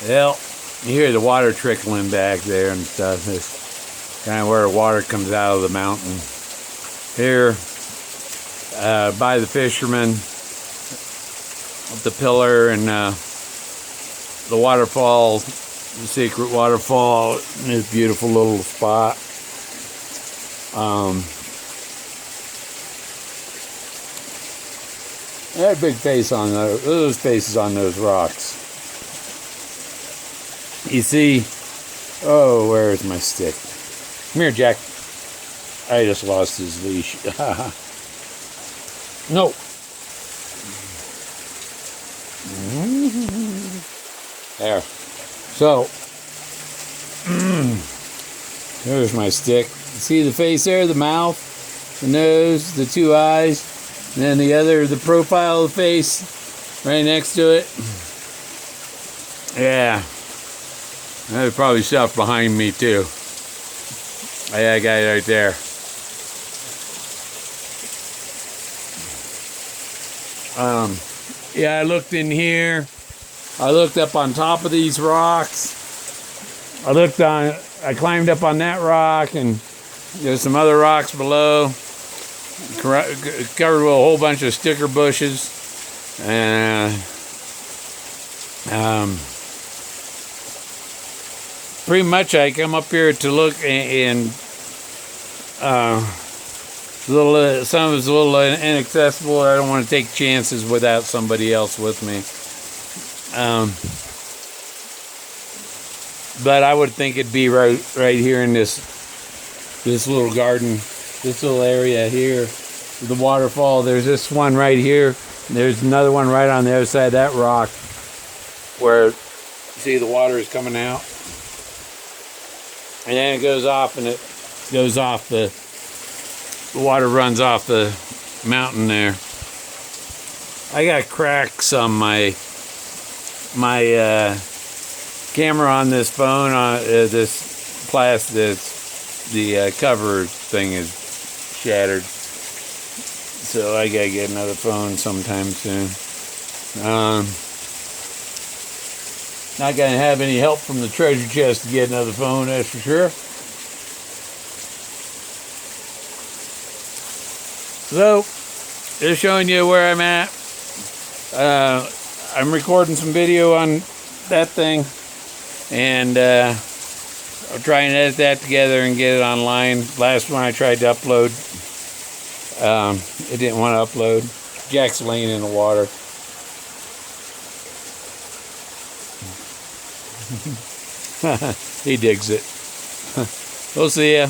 Well, you hear the water trickling back there and stuff. It's kind of where the water comes out of the mountain. Here, by the fishermen, the pillar and the waterfall, the secret waterfall, in this beautiful little spot. They had a big face on those faces on those rocks. You see, oh, where's my stick? Come here, Jack. I just lost his leash. No. There. So, there's my stick. See the face there, the mouth, the nose, the two eyes, and then the profile of the face right next to it. Yeah. There's probably stuff behind me too. That guy right there. Yeah, I looked in here. I looked up on top of these rocks. I climbed up on that rock, and there's some other rocks below. Covered with a whole bunch of sticker bushes. And pretty much I come up here to look, and some of it's a little inaccessible. I don't want to take chances without somebody else with me. But I would think it'd be right here in this little garden, this little area here, the waterfall. There's this one right here. There's another one right on the other side of that rock, where see the water is coming out, and then it goes off, and it goes off the water runs off the mountain there. I got cracks on my camera on this phone, on this plastic, the cover thing is shattered, so I gotta get another phone sometime soon. Not gonna have any help from the treasure chest to get another phone, that's for sure. So, just showing you where I'm at. I'm recording some video on that thing, and I'll try and edit that together and get it online. Last one I tried to upload, it didn't want to upload. Jack's laying in the water. He digs it. We'll see ya.